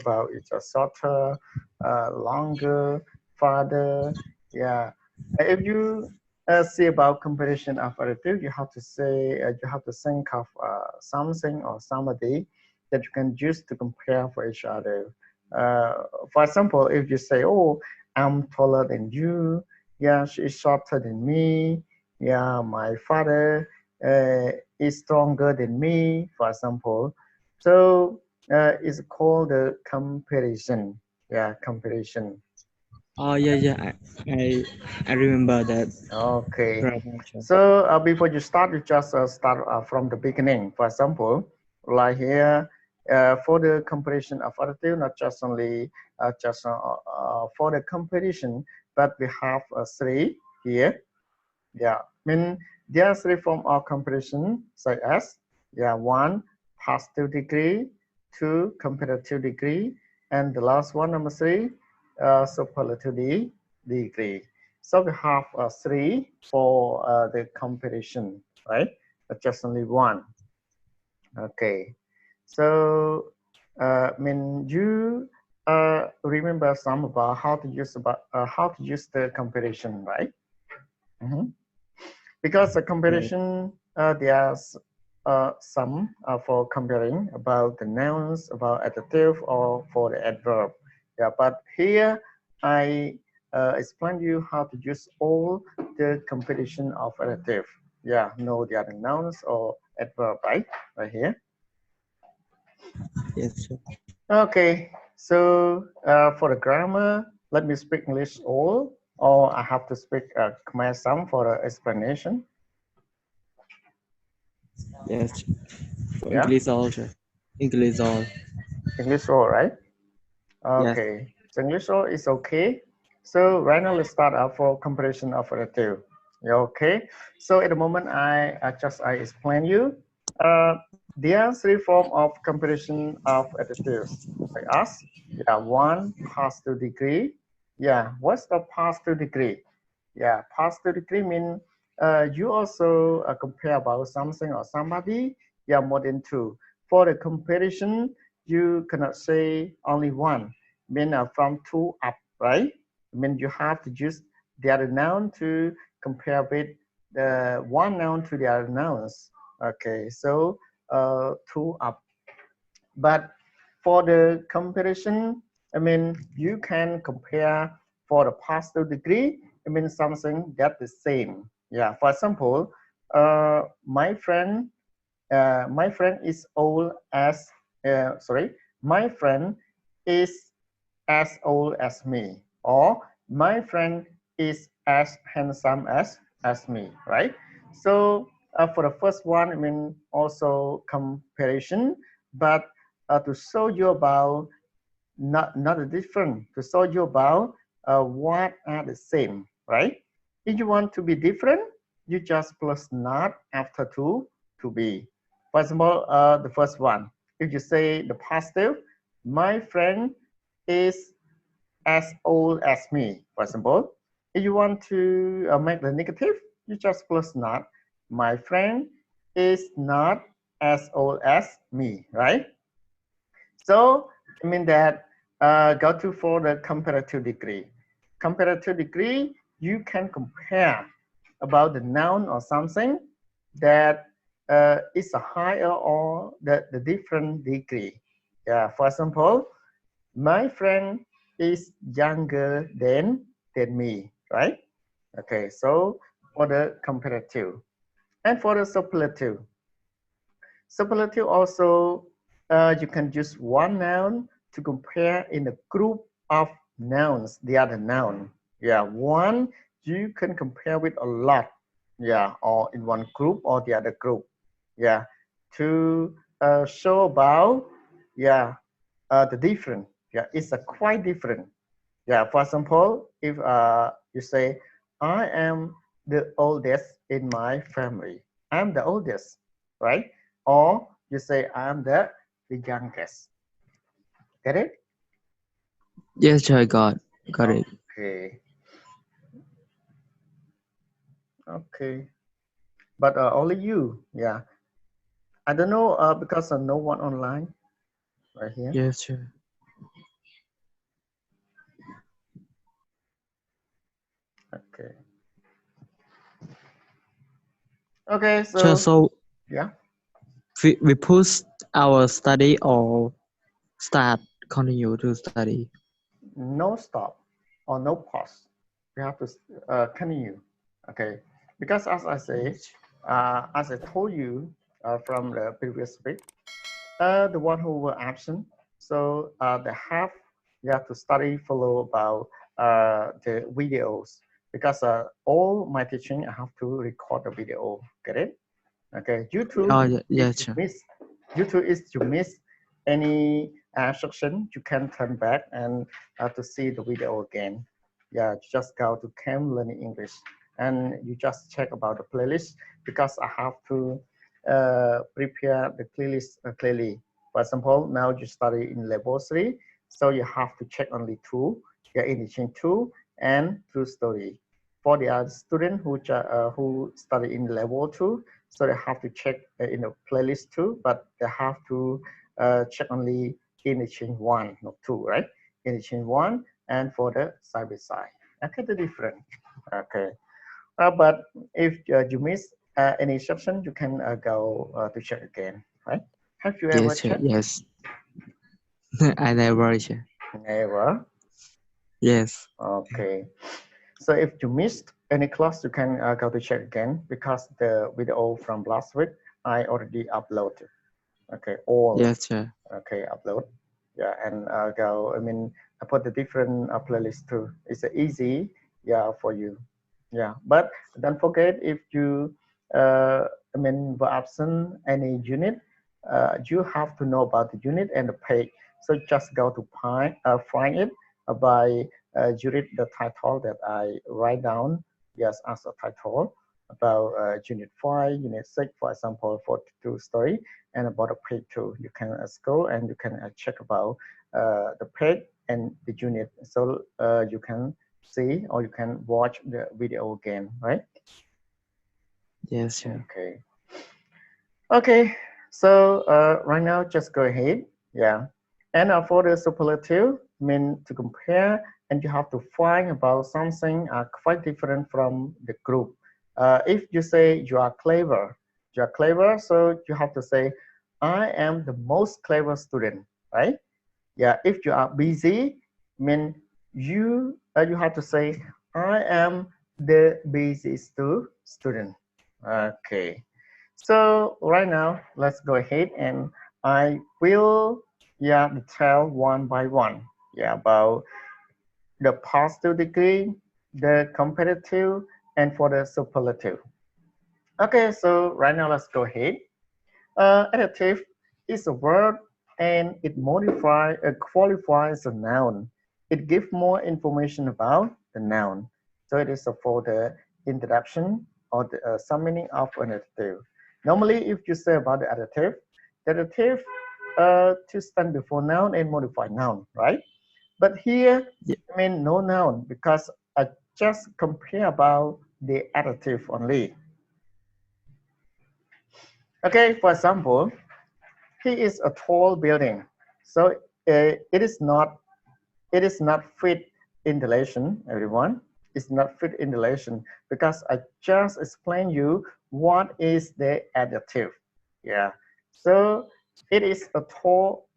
about it's a shorter, longer, farther. Yeah. If you say about comparison of adjective, you have to say you have to think of something or somebody that you can use to compare for each other. For example, if you say, "Oh, I'm taller than you," yeah, she is shorter than me. Yeah, my father is stronger than me, for example. So it's called the comparison. Yeah, comparison. Oh yeah, yeah. I remember that. Okay. Right, teacher. So before you start, you just start from the beginning. For example, like here, for the comparison of adjective, not just only for the comparison, but we have three here. Yeah, mean there are three forms of comparison, such as yeah, one positive degree, two comparative degree, and the last one, number three, superlative degree. So we have three for the comparison, right? But just only one. Okay. So, mean you remember some about how to use the comparison, right? Mhm. Because the Yes. comparison there's some for comparing about the nouns, about adjective, or for the adverb. Yeah, but here I explain you how to use all the comparison of adjective. Yeah, no the other nouns or adverb, right here. Yes, sir. Okay, so for the grammar, let me speak English all, or I have to speak Khmer some for the explanation. Yes. For Yeah, English also. English all. English all, right? Yes. Okay, so English all is okay. So right now let's start out for comparison of the two. Yeah, okay. So at the moment I explain you. There are three forms of comparison of adjectives. Like us, yeah, one positive degree. Yeah, what's the positive degree? Yeah, positive degree mean you also compare about something or somebody. Yeah, more than two. For the comparison, you cannot say only one. Mean from two up, right? I mean you have to use the other noun to compare with the one noun to the other nouns. Okay, so two up. But for the comparison, I mean, you can compare for the positive degree. I mean, something that the same. Yeah. For example, my friend is old as, sorry, my friend is as old as me, or my friend is as handsome as me, right? So for the first one, I mean also comparison, but to show you about not a different, to show you about what are the same, right? If you want to be different, you just plus not after to be. For example, the first one, if you say the positive, my friend is as old as me, for example. If you want to make the negative, you just plus not. My friend is not as old as me, right? So I mean that go to for the comparative degree. Comparative degree, you can compare about the noun or something that is a higher or the different degree. Yeah, for example, my friend is younger than me, right? Okay, so for the comparative and for the superlative. Superlative also, you can use one noun to compare in a group of nouns, the other noun. Yeah, one you can compare with a lot. Yeah, or in one group or the other group. Yeah, to show about, yeah, the different. Yeah, it's a quite different. Yeah, for example, if you say, I am the oldest in my family. I'm the oldest, right? Or you say, I'm the youngest. Get it? Yes, sir, I got it. Okay, okay. But only you, yeah. I don't know because no one online right here. Yes, sir. Okay. Okay, Sure. so So yeah, we push our study or start continue to study. no stop or no pause. We have to continue. Okay, because as I say, as I told you from the previous week, the one who were absent, so the half you have to study follow about the videos because all my teaching I have to record the video. Get it? Okay, you too. Oh yeah, If yeah, you sure. miss, you too is you miss any section, you can turn back and to see the video again. Yeah, just go to Camp Learning English and you just check about the playlist because I have to prepare the playlist clearly. For example, now you study in level 3, so you have to check only two, yeah, English two and true story. For the other student who study in level 2, so they have to check in the playlist too, but they have to check only in the chain one, not two, right? In the chain one and for the side by side. Okay, the different. Okay, but if you miss any section, you can go to check again, right? Have you ever Yes, sure. checked? Yes. I never sure. Never. Yes. Okay. So if you missed any class, you can go to check again because the video from last week I already uploaded. Okay, all Yes, sure. okay upload. Yeah, and go. I mean, I put the different playlist too. It's easy, yeah, for you. Yeah, but don't forget if you, I mean, were absent any unit, you have to know about the unit and the page. So just go to find it by you read the title that I write down. Yes, as a title about unit 5, unit 6, for example, for two story and about the page 2. You can scroll and you can check about the page and the unit. So you can see or you can watch the video again, right? Yes, sure. Okay. Okay. So right now, just go ahead. Yeah. And for the superlative, mean to compare, and you have to find about something quite different from the group. If you say you are clever, so you have to say, I am the most clever student, right? Yeah. If you are busy, mean you have to say, I am the busy student. Okay. So right now, let's go ahead and I will, yeah, tell one by one, yeah, about the positive degree, the comparative, and for the superlative. Okay, so right now let's go ahead. Adjective is a word and it qualifies a noun. It gives more information about the noun. So it is for the introduction or some meaning of an adjective. Normally, if you say about the adjective to stand before noun and modify noun, right? But here, Ye- I mean no noun because I just compare about the adjective only. Okay, for example, he is a tall building. So it is not fit in relation, everyone. It's not fit in relation because I just explained you what is the adjective. Yeah. So it is a tall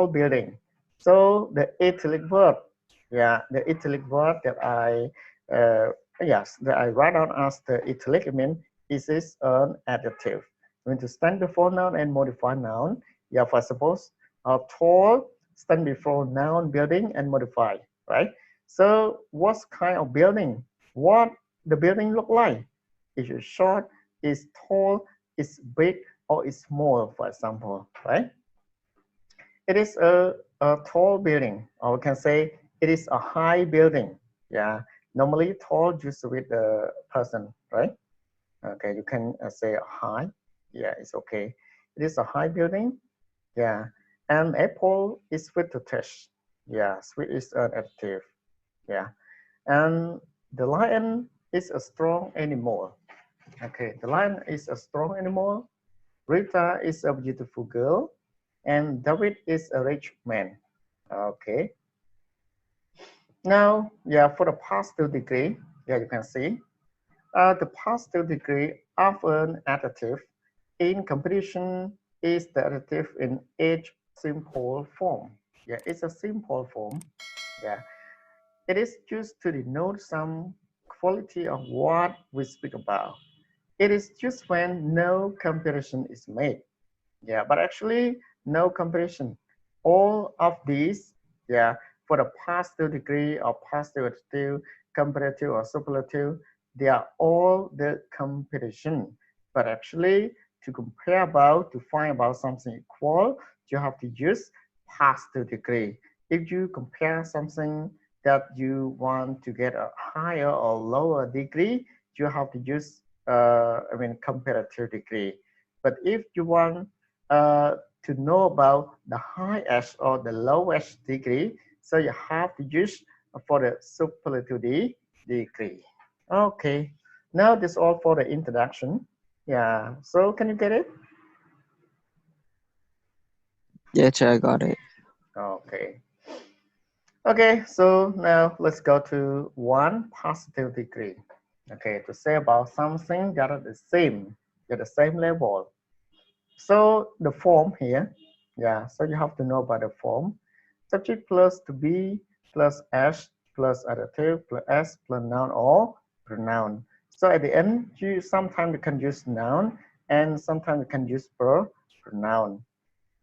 building. So the italic verb, yeah, the italic verb that I write down as the italic, I mean, is an adjective. When to stand before noun and modify noun, yeah, for suppose tall stand before noun building and modify, right? So what kind of building? What the building look like? Is it short, is tall, is big, or is small, for example, right? It is a tall building, or we can say it is a high building. Yeah, normally tall just with the person, right? Okay, you can say high. Yeah, it's okay. It is a high building. Yeah, and apple is sweet to taste. Yeah, sweet is an adjective. Yeah, and the lion is a strong animal. Okay, the lion is a strong animal. Rita is a beautiful girl, and David is a rich man. Okay, now yeah, for the positive degree. Yeah, you can see. The positive degree of an adjective in competition is the adjective in each simple form. Yeah, it's a simple form. Yeah, it is used to denote some quality of what we speak about. It is just when no comparison is made. Yeah, but actually no comparison. All of these, yeah, for the positive degree or positive adjective, comparative or superlative, they are all the comparison. But actually, to compare about, to find about something equal, you have to use positive degree. If you compare something that you want to get a higher or lower degree, you have to use, comparative degree. But if you want to know about the highest or the lowest degree, so you have to use for the superlative degree. Okay, now this is all for the introduction. Yeah, so can you get it? Yeah, sure, I got it. Okay. Okay, so now let's go to one positive degree. Okay, to say about something that are the same, at the same level. So the form here, yeah, so you have to know about the form. Subject plus to be plus s plus adjective plus s plus noun or pronoun. So at the end, you sometimes you can use noun and sometimes you can use pronoun.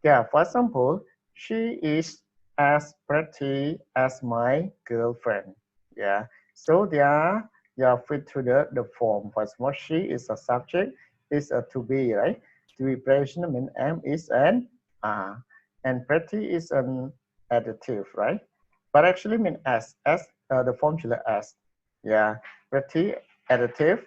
Yeah, for example, she is as pretty as my girlfriend. Yeah, so they are yeah fit to the form. For example, she is a subject, is a to be, right? To be present mean am is an are, and pretty is an adjective, right? But actually mean as the formula as. Yeah, pretty adjective,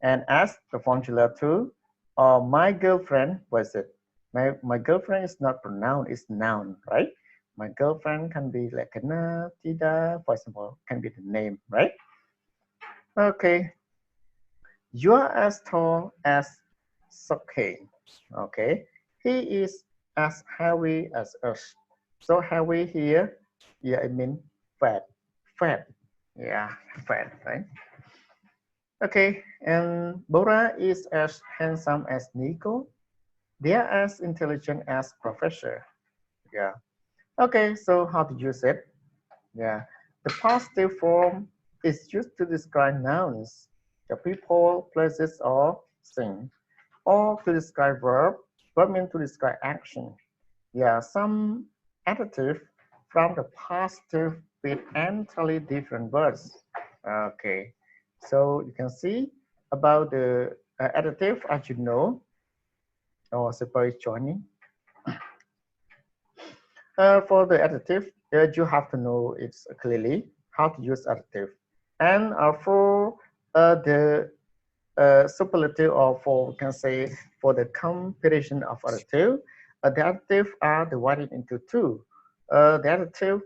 and as the formula too. Or my girlfriend was it. My girlfriend is not pronoun, it's noun, right? My girlfriend can be like Kana, Tida, for example, can be the name, right? Okay, you are as tall as Soke. Okay, he is as heavy as us. So heavy here, yeah, I mean fat, fat, yeah, fat, right? Okay, and Bora is as handsome as Nico. They are as intelligent as Professor. Yeah. Okay, so how to use it? Yeah, the positive form is used to describe nouns, the people, places, or thing, or to describe verb means to describe action. Yeah, some adjective from the positive with entirely different words. Okay, so you can see about the adjective as you know, or suppose joining. For the adjective, you have to know it clearly how to use adjective. And for the superlative, or for we can say for the comparison of adjective, the adjective are divided into two. The adjective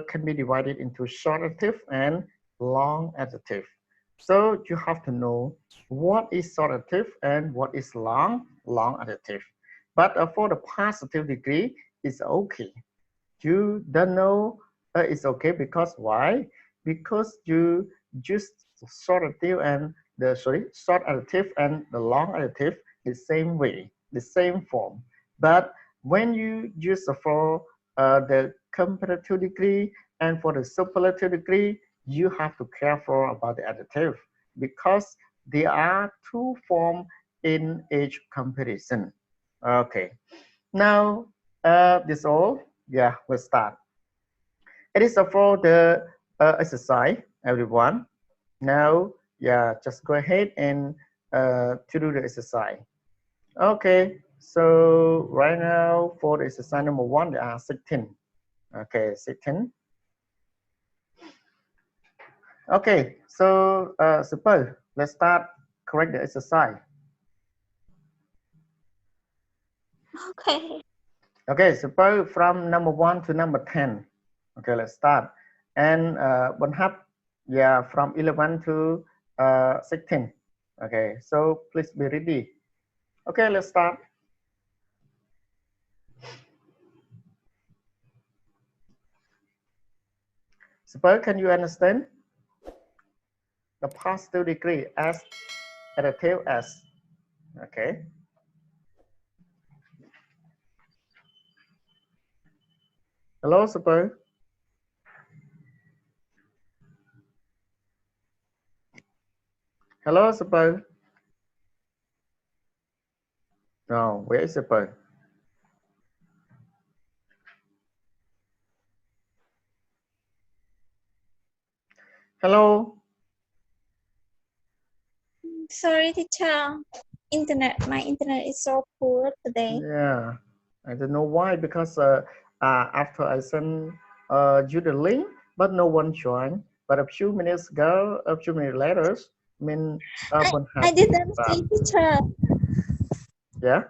can be divided into short adjective and long adjective. So you have to know what is short adjective and what is long adjective. But for the positive degree, it's okay. You don't know, it's okay because why? Because you just short adjective and the short adjective and the long adjective the same way, the same form. But when you use for the comparative degree and for the superlative degree, you have to careful about the adjective because there are two forms in each comparison. Okay, now this all. Yeah, let's start. It is for the exercise, everyone. Now, yeah, just go ahead and to do the exercise. Okay, so right now for the exercise number one, there are 16. Okay, 16. Okay, so suppose let's start correct the exercise. Okay. Okay, suppose from number one to number 10. Okay, let's start. And one half, yeah, from 11 to 16. Okay, so please be ready. Okay, let's start. Suppose, can you understand? the positive degree as adjective as. Okay. Hello, Super. Hello, Super. No, where is Super? Hello. Sorry, teacher. My internet is so poor today. Yeah, I don't know why because after I sent you the link, but no one joined. But a few minutes ago, a few minutes later, I mean, I, one I have didn't that. see teacher. Yeah.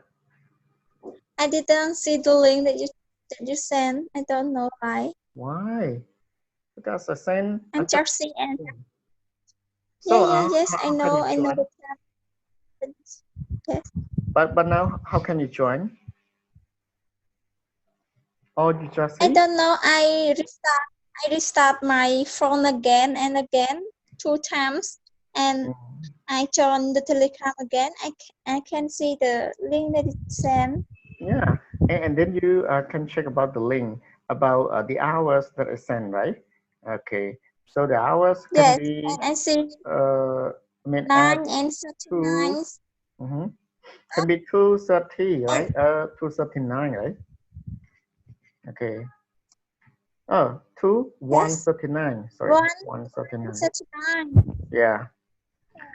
I didn't see the link that you sent. I don't know why. Why? Because I sent. I I'm just Chelsea and so yes, how can you I know join? the time. Yes. But now how can you join? Oh, you just I see? don't know. I restart my phone again and again 2 times, and Mm. I join the Telegram again. I can see the link that it sent. Yeah, and then you can check about the link about the hours that I sent, right? Okay, so the hours can Yes, be, and I see I mean, at 9 and 39. two, mhm, can be 2:30, And right? 2:39, right? Okay. Oh, two one yes, thirty nine. Sorry, one 1:39. 39. Yeah.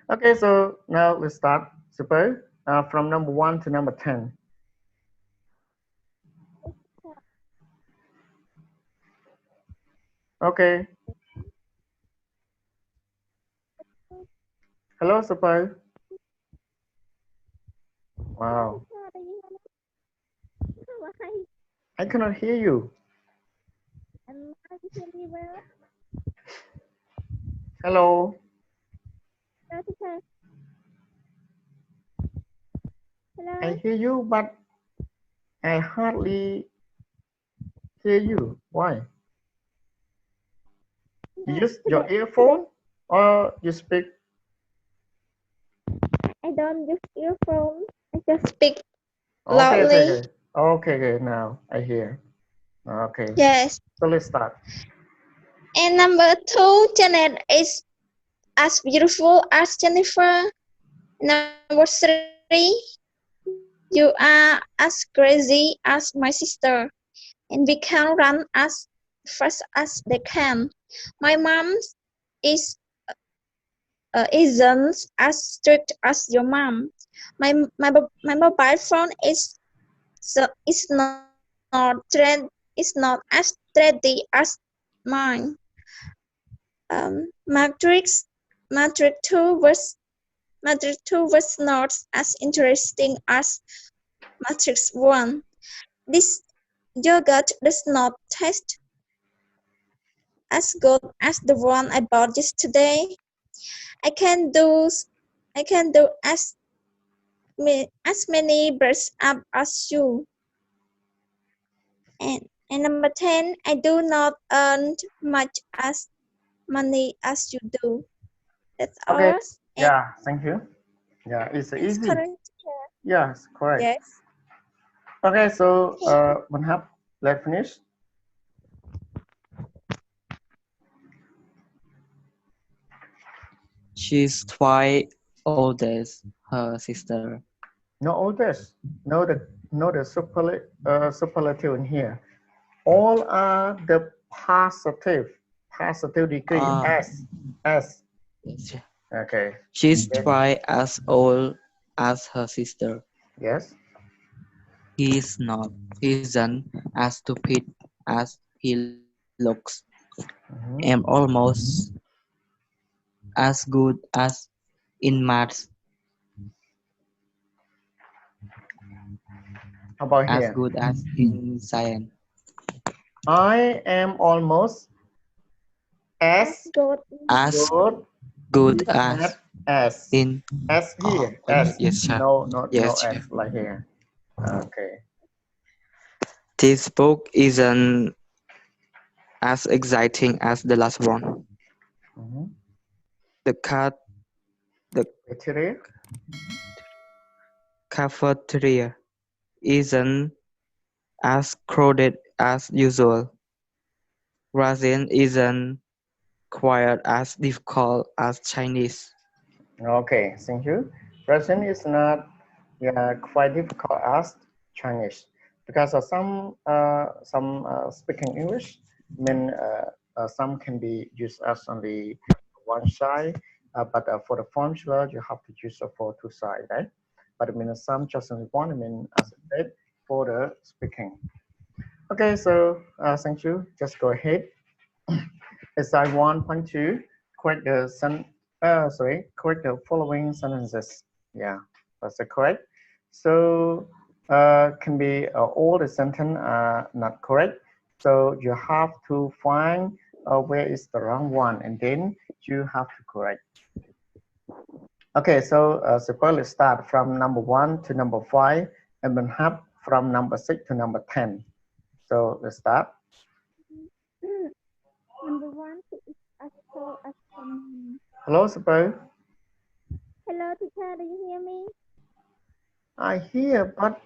Okay, so now let's start. Super. From number 1 to number 10. Okay. Hello, Super. Wow. I cannot hear you. Hello. I Hello. hear you, but I hardly hear you. Why? You use your earphone or you speak? I don't use earphones. I just speak Okay, okay, loudly. okay. Okay, okay. Now I hear. Okay. Yes. So let's start. And number two, Janet is as beautiful as Jennifer. Number three, you are as crazy as my sister. And we can run as fast as they can. My mom is isn't as strict as your mom. My mobile phone is not as trendy as mine. Matrix Matrix 2 was not as interesting as Matrix 1. This yogurt does not taste as good as the one I bought yesterday. I can do I can do as many brush up as you. And number 10, I do not earn much as money as you do. That's Okay. ours. And Yeah, thank you. Yeah, it's it's easy. correct. Yes, correct. Yes. Okay, so one half, let's finish. She's twice older her sister. No others. No the superlative in here. All are the positive degree Ah, as. yes. Okay. She's Then twice as old as her sister. yes. He's not. He isn't as stupid as he looks. I'm Mhm. almost as good as in maths, How about as here? good as in science, I am almost As as good. as good good in as math as. in. As Oh, here. As. yes, chef. No, no Yes, chef. as like here. Okay. This book isn't as exciting as the last one. Mhm. The cat, the Criteria. cafeteria isn't as crowded as usual. Russian isn't quite as difficult as Chinese. Okay, thank you. Russian is not quite difficult as Chinese because some speaking English mean some can be used as only one side, but for the formula you have to use for two sides, right? But I mean some just only one. I mean as I said for the speaking. Okay, so thank you. Just go ahead. Exercise 1.2, correct the correct the following sentences. Yeah, that's correct. So can be all the sentence are not correct. So you have to find where is the wrong one, and then you have to correct. Okay, so suppose let's start from number 1 to number 5, and then have from number 6 to number 10. So let's start. Number one is as tall as her mom. Hello, suppose. Hello, teacher. Do you hear me? I hear, but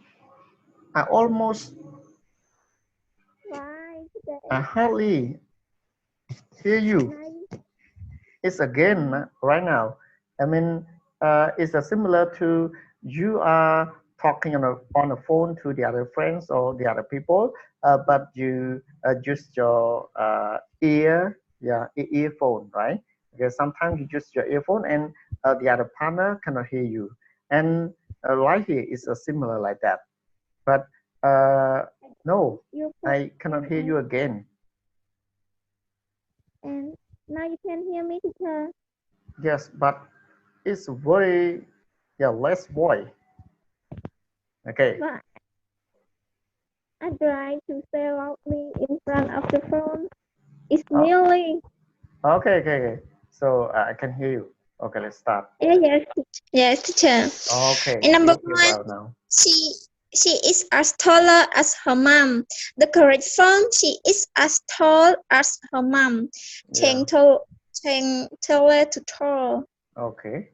I almost, Why I today? hardly hear you. Now It's again right now. I mean, it's a similar to you are talking on the phone to the other friends or the other people, but you use your earphone, right? Because sometimes you use your earphone and the other partner cannot hear you. And right here is a similar like that. But no, you put I cannot hear you again. and now you can hear me, teacher. Yes, but it's very less voice. Okay. But I try to say loudly in front of the phone. It's Oh, nearly. okay. So I can hear you. Okay, let's start. Yes, teacher. Okay, And number you hear one, well now. she she is as taller as her mom. The correct form, she is as tall as her mom. Yeah. Taller to tall. Okay.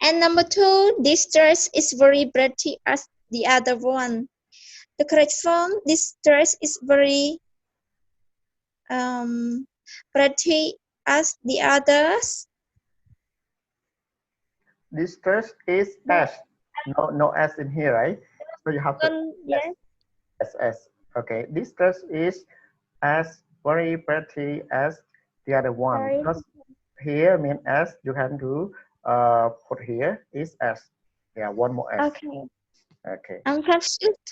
And number two, this dress is very pretty as the other one. The correct form, this dress is very um pretty as the others. This stress is But S. No S in here, right? So you have to S yes, S. Okay. This stress is as very pretty as the other one sorry. because here mean S. You can do put here is S. Yeah, one more S. Okay. Okay. I'm confused.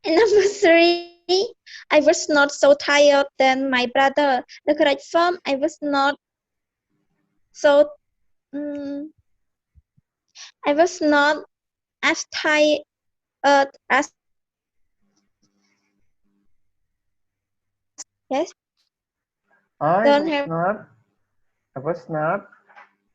And number three, I was not so tired than my brother. The correct form, I was not so, um, I was not as tired as, yes, I don't was have not. I was not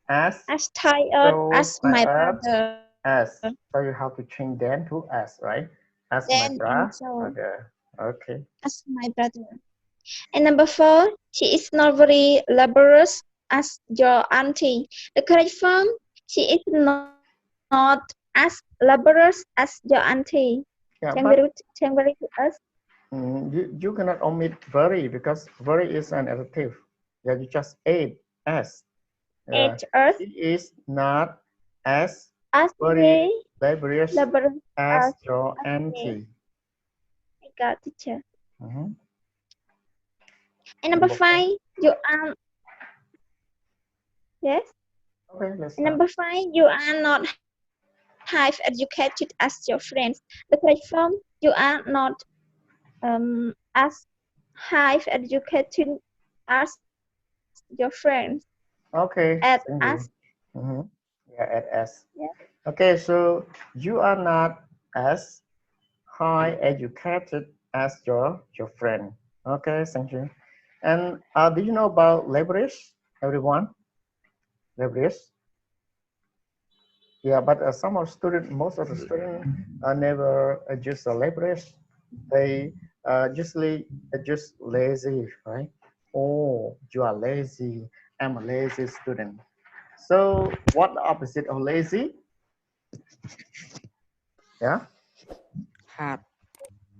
as as tired so as my tired brother. as. So you have to change then to as, right? As my Then and bra. so Okay. Okay. as my brother. And number four, she is not very laborious as your auntie. The correct form, she is not as laborious as your auntie. Yeah, but Chang very to us. you cannot omit very because very is an adjective. Yeah, you just add as. Age us She is not as as very very laborious laborious as as your me. auntie. I got teacher. Mhm. And number Number five. five, you are yes. Okay, let's And start. number five, you are not high educated as your friends. The correct form, you are not as high educated as your friends. At Okay, us, thank you. Mhm. Yeah, add as. yeah. Okay, so you are not as high educated as your friend. Okay, thank you. And do you know about leverage, everyone? Leverage. Yeah, but some of student, most of the student never use the leverage. They usually just lazy, right? Oh, you are lazy. I'm a lazy student. So what the opposite of lazy? Yeah, hard,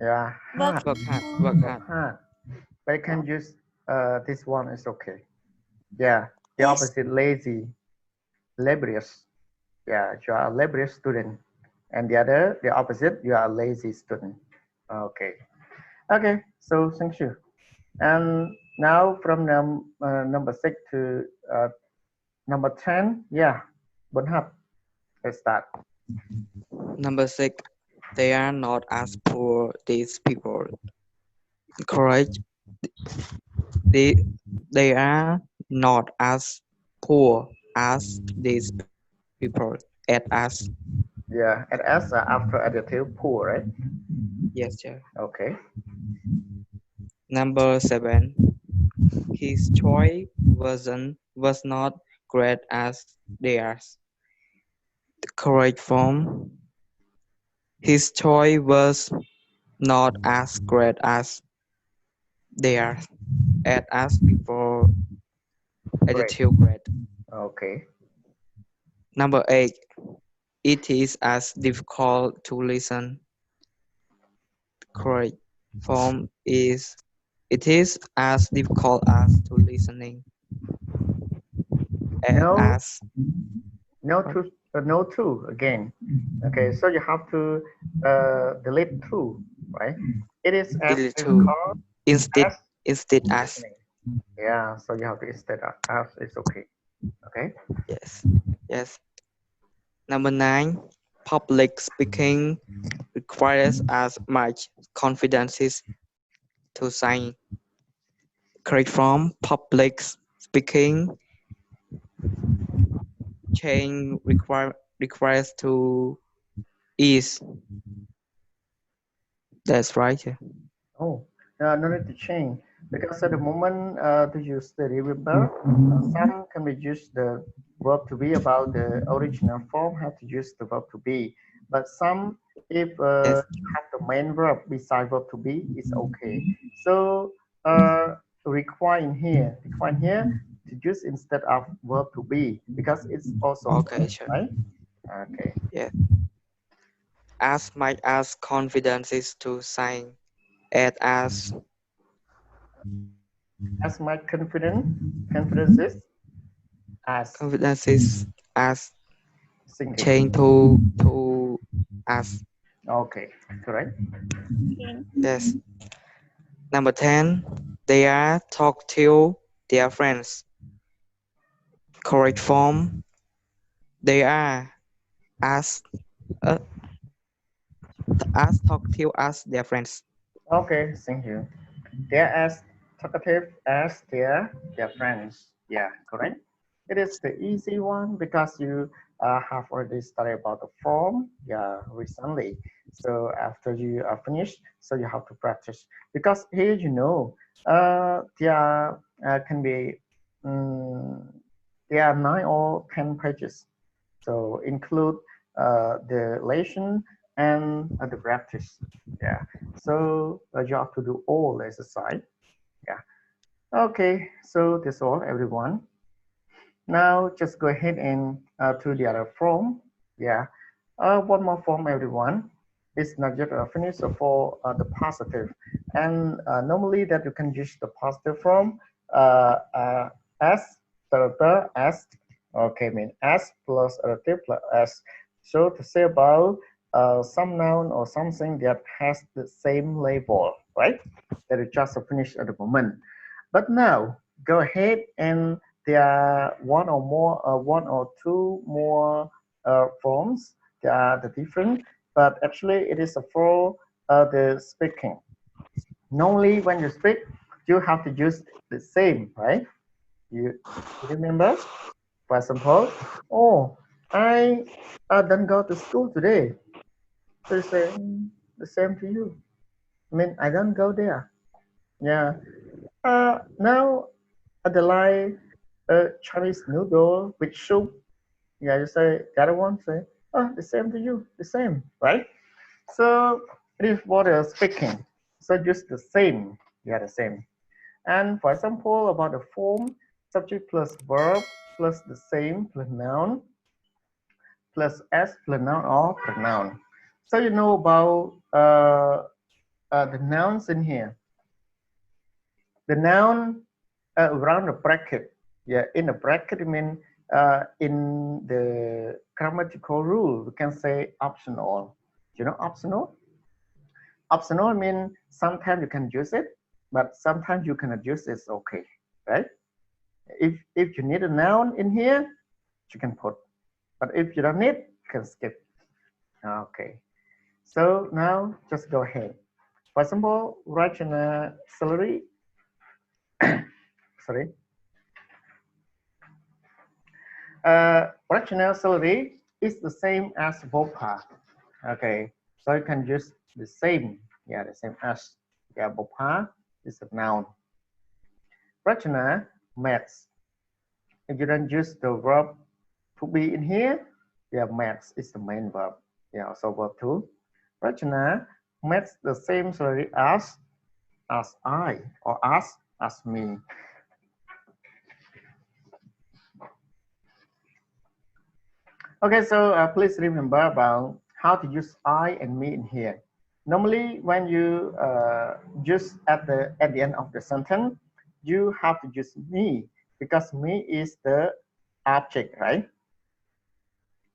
yeah, Work hard, work work hard. hard. But I can use this one is okay. Yeah, the yes. opposite lazy, laborious. Yeah, you are a laborious student. And the opposite, you are a lazy student. Okay. Okay, so thank you. And now from number 6 to number 10, yeah, Bonhap, let's start. Number 6, they are not as poor these people. Correct. They they are not as poor as these people at us. Yeah, and as after adjective, poor, right? Yes, sir. Okay. Number 7, his choice was not great as theirs. The correct form, his choice was not as great as theirs. At us before Great. adjective great. Okay. Number 8, it is as difficult to listen. Correct form is it is as difficult as to listening No, as no to, no to again. Okay, so you have to delete to, right? It is as delete to difficult instead as instead as. listening. Yeah, so you have to instead of as, it's okay. Okay. Yes, yes. Number 9, public speaking requires as much confidence to sign. Correct form, public speaking change requires to is. That's right. Yeah. Oh, no need to change because at the moment to use the remember, some can be used the verb to be about the original form have to use the verb to be, but some if Yes. you have the main verb beside verb to be is okay. So require in here to use instead of verb to be because it's also Okay, form, sure. right? Okay. Yeah. As much as confidence is to sign, and as As my confidence is as confidence is as thinking. change to as. Okay, correct. Okay. Yes. Number 10, they are talk to their friends. Correct form, they are as uh, as talk to as their friends. Okay, thank you. They're as talkative as their friends. Yeah, correct. It is the easy one because you have already studied about the form, yeah, recently. So after you are finished, so you have to practice because here there can be um, there are 9 or 10 pages. So include the lesson and the practice. Yeah. So you have to do all exercise. Yeah. Okay. So that's all, everyone. Now just go ahead and to the other form. Yeah. One more form, everyone. It's not just finished for the positive. And normally that you can use the positive form as, as, okay, mean as plus adjective plus as. So to say about some noun or something that has the same label, right? That you just finished at the moment. But now go ahead and there are one or two more forms. They are the different, but actually it is for the speaking. Normally, when you speak, you have to use the same, right? You remember? For example, oh, I don't go to school today. So you say the same to you. I mean, I don't go there. Yeah. Now the like Chinese noodle with soup. Yeah, you say the other one say, oh, the same to you, the same, right? So it is what you're speaking. So just the same, yeah, the same. And for example, about the form, subject plus verb plus the same plus noun plus s plus noun or pronoun. So you know about the nouns in here. The noun around the bracket. Yeah, in the bracket, I mean in the grammatical rule, we can say optional. You know optional? Optional means sometimes you can use it, but sometimes you cannot use it. It's okay, right? If you need a noun in here, you can put. But if you don't need, you can skip. Okay. So now just go ahead. For example, rational salary. Sorry. Rational salary is the same as VOPA. Okay. So you can use the same. Yeah, the same as. Yeah, VOPA is a noun. Rational maths. If you don't use the verb to be in here, yeah, maths is the main verb. Yeah, also verb two. Rachana makes the same salary as I or as me. Okay, so please remember about how to use I and me in here. Normally, when you use at the end of the sentence, you have to use me because me is the object, right?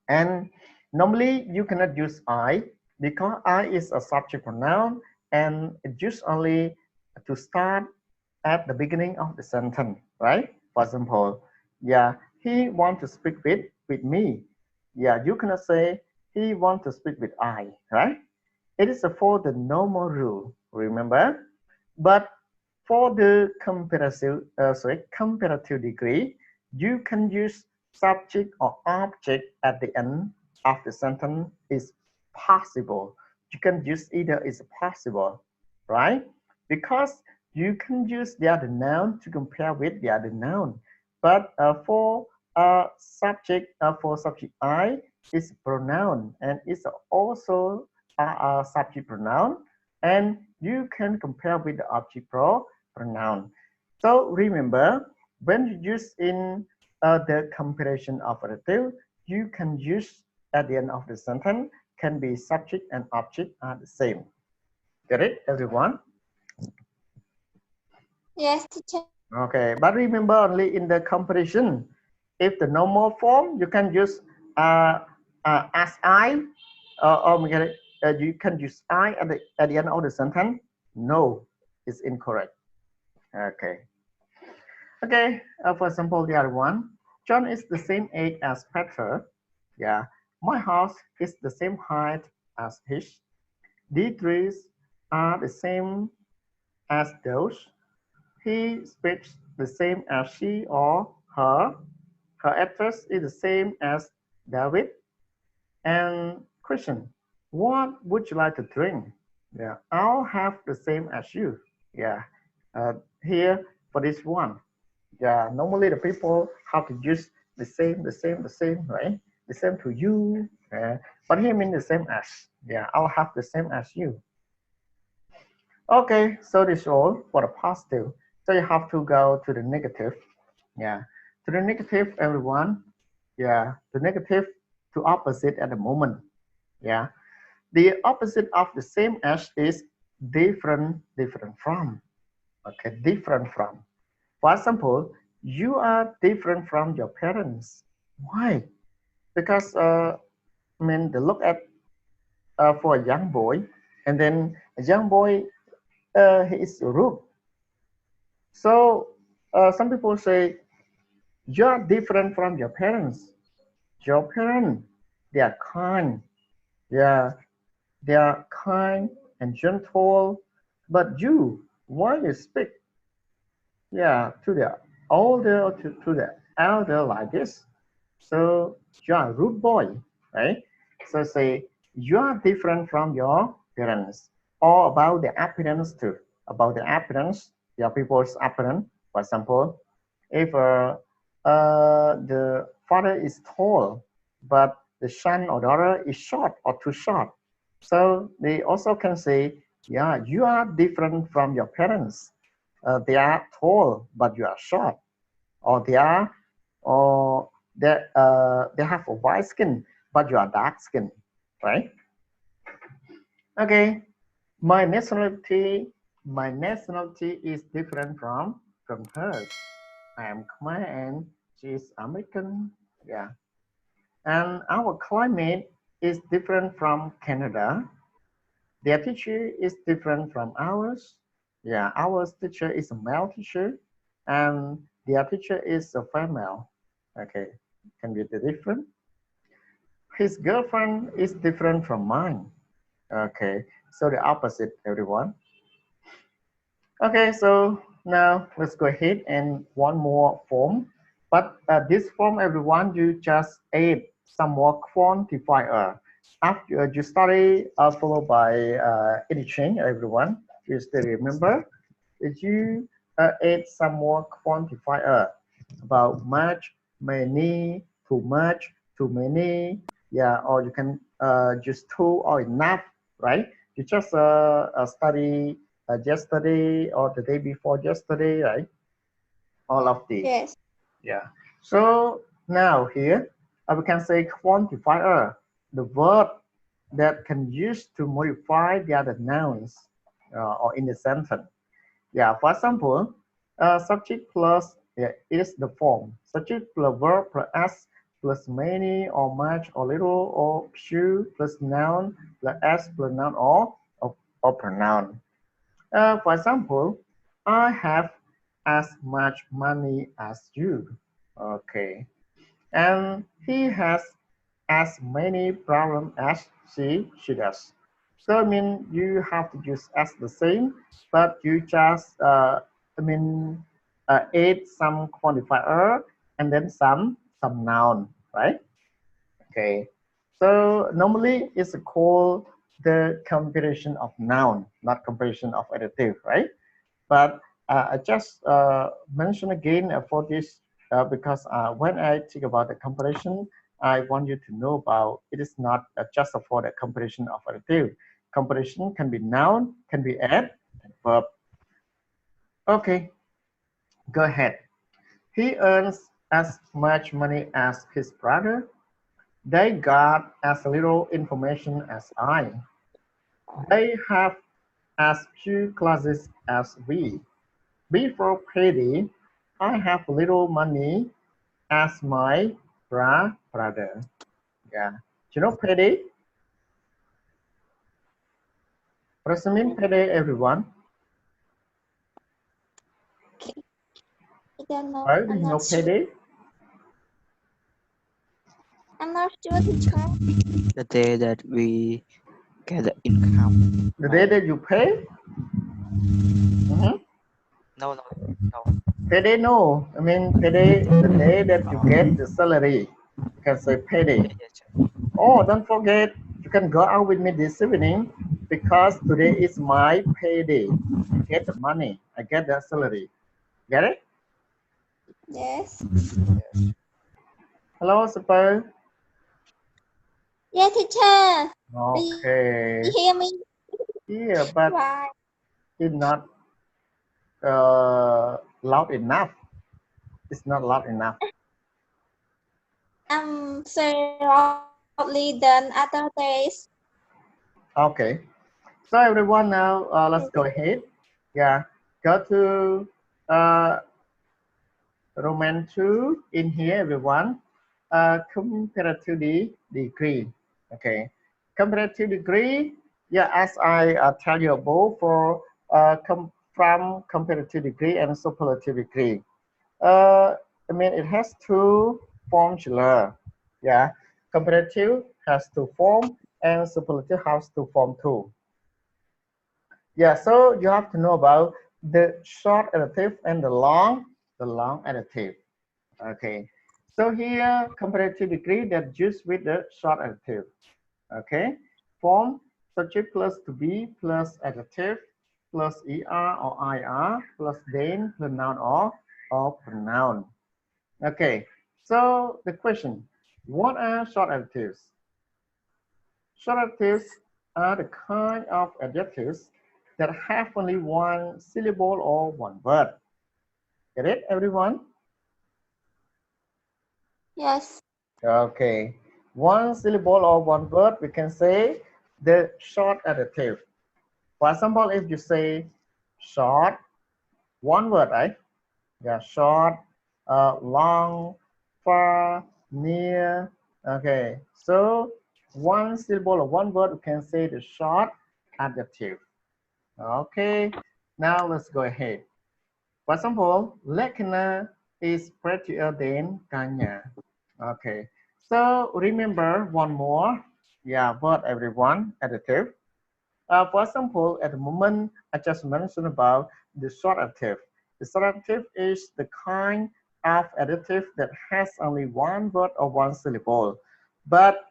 And normally you cannot use I because I is a subject pronoun and it used only to start at the beginning of the sentence, right? For example, yeah, he want to speak with me. Yeah, you cannot say he want to speak with I, right? It is for the normal rule, remember? But for the comparative degree, you can use subject or object at the end of the sentence is possible. You can use either is possible, right? Because you can use the other noun to compare with the other noun. But for subject I is pronoun and it's also a subject pronoun and you can compare with the object pronoun. So remember, when you use in the comparison of adjective, you can use at the end of the sentence can be subject and object are the same. Get it, everyone? Yes, teacher. Okay, but remember only in the comparison. If the normal form, you can use as I, you can use I at the end of the sentence. No, it's incorrect. Okay. Okay. For example, the other one. John is the same age as Peter. Yeah. My house is the same height as his. The trees are the same as those. He speaks the same as she or her. Her address is the same as David. And question, what would you like to drink? Yeah, I'll have the same as you. Yeah, here for this one. Yeah, normally the people have to use the same, right? The same to you. But here means the same as. Yeah, I'll have the same as you. Okay, so this is all for the positive. So you have to go to the negative. Yeah, to the negative, everyone. Yeah, the negative to opposite at the moment. Yeah, the opposite of the same as is different from. Okay, different from. For example, you are different from your parents. Why? Because I mean, they look at for a young boy, and then a young boy he is rude. So some people say you are different from your parents. Your parents, they are kind. Yeah, they are kind and gentle. But you, why you speak? Yeah, to the older or to the elder like this. So you are a rude boy, right? So say you are different from your parents. Or about the appearance too. About the appearance, your people's appearance. For example, if the father is tall, but the son or daughter is short or too short. So they also can say, yeah, you are different from your parents. They are tall, but you are short. or they have a white skin, but you are dark skin, right? Okay, my nationality, my nationality is different from hers. I am Khmer and she is American. Yeah, and our climate is different from Canada. Their teacher is different from ours. Yeah, our teacher is a male teacher, and their teacher is a female. Okay, can be the different. His girlfriend is different from mine. Okay, so the opposite, everyone. Okay, so now let's go ahead and one more form. But this form, everyone, you just add some more quantifier. After you study, followed by editing, everyone, you still remember that you add some more quantifier about much, many, too much, too many, yeah, or you can just too or enough, right? You just study yesterday or the day before yesterday, right? All of these. Yes. Yeah. So now here we can say quantifier, the verb that can use to modify the other nouns or in the sentence. Yeah. For example, subject plus yeah, is the form. Subject plus verb plus s plus many or much or little or few plus noun plus s plus noun or pronoun. For example, I have as much money as you. Okay. And he has as many problems as she does. So I mean you have to use as the same, but you just add some quantifier and then some noun, right? Okay. So normally it's called the comparison of noun, not comparison of adjective, right? But I just mention again for this because when I think about the comparison, I want you to know about it is not just for the comparison of adjective. Comparison can be noun, can be add, and verb. Okay, go ahead. He earns as much money as his brother. They got as little information as I. They have as few classes as we. Before payday, I have little money as my brother. Yeah. Do you know payday? What does it mean payday, everyone? I don't know. Right? Do I'm you know not sure. payday? I'm not sure, teacher. The day that we get the income. The day Right? that you pay? Mhm. No, no, no. Payday, no. I mean payday, the day that you get Oh, the salary. You can say payday. yeah, yeah, Oh, don't forget, you can go out with me this evening because today is my payday. I get the money. I get the salary. Get it? Yes. yes. Hello, Super. Yeah, teacher. Do you Okay. hear me? Yeah, but Why? it's not loud enough. It's not loud enough. I'm so loudly than other days. Okay. So everyone now, let's go ahead. Yeah, go to uh, Roman 2 in here, everyone. Comparative degree. Okay. Comparative degree. Yeah, as I tell you above, for from comparative degree and superlative degree. Uh, I mean, it has two formula. Yeah, comparative has two form and superlative has two form too. Yeah, so you have to know about the short adjective and the long adjective. Okay, so here comparative degree that used with the short adjective. Okay, form subject plus to be plus adjective plus er or ir plus then plus noun or pronoun. Okay, so the question, what are short adjectives? Short adjectives are the kind of adjectives that have only one syllable or one word. Get it, everyone? Yes. Okay. One syllable or one word, we can say the short adjective. For example, if you say short, one word, right? Yeah, short, long, far, near. Okay, so one syllable or one word, we can say the short adjective. Okay, now let's go ahead. For example, Lekna is prettier than Kanya. Okay, so remember one more. Yeah, word everyone, adjective. For example, at the moment, I just mentioned about the short adjective. The short adjective is the kind of adjective that has only one word or one syllable. But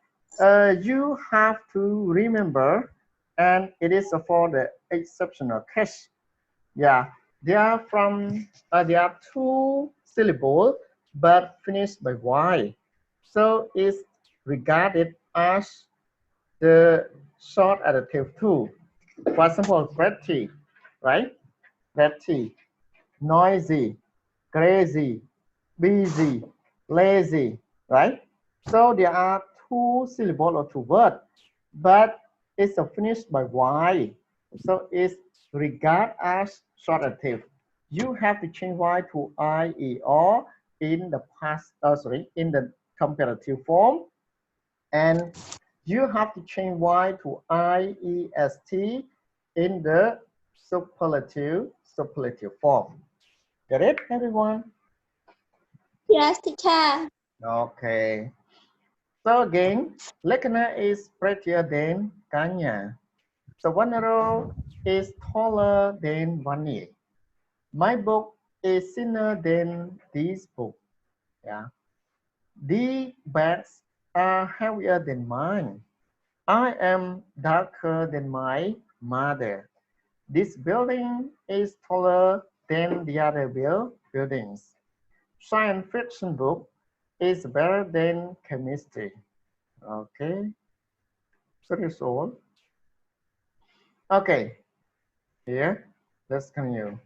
you have to remember, and it is for the exceptional case. Yeah, there are two syllables, but finished by Y. So it's regarded as the short adjective too. For example, pretty, right? Pretty, noisy, crazy, busy, lazy, right? So there are two syllables or two words, but it's finished by Y. So it's regarded as short adjective. You have to change Y to IE or in the past, in the comparative form, and you have to change Y to IEST in the superlative form. Get it, everyone? Yes, teacher. Okay. So again, Lekana is prettier than Kanya. So Vanero is taller than Vani. My book is thinner than this book. Yeah. The bags are heavier than mine. I am darker than my mother. This building is taller than the other buildings. Science fiction book is better than chemistry. Okay, so that's all. Okay, here, let's continue.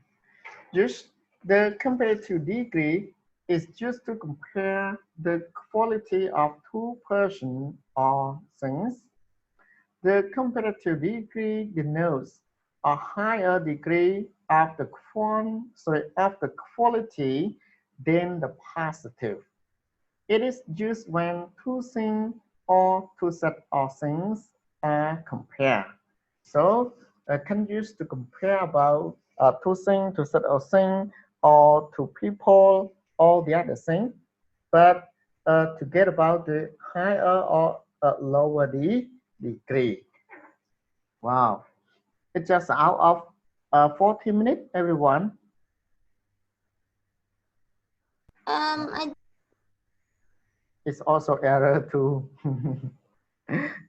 Just the comparative degree is just to compare the quality of two persons or things. The comparative degree denotes a higher degree of the quality than the positive. It is used when two things or two sets of things are compared. So can use to compare about two things, two set of things, or two people, all the other things. But to get about the higher or lower the degree. Wow, it's just out of 40 minutes, everyone. I It's also error too.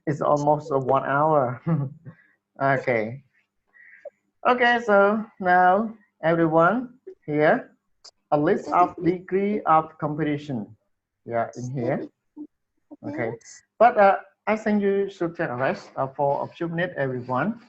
It's almost 1 hour. Okay. Okay, so now everyone here, a list of degree of competition. Yeah, in here. Okay. But I think you should take a rest for a few minutes, everyone.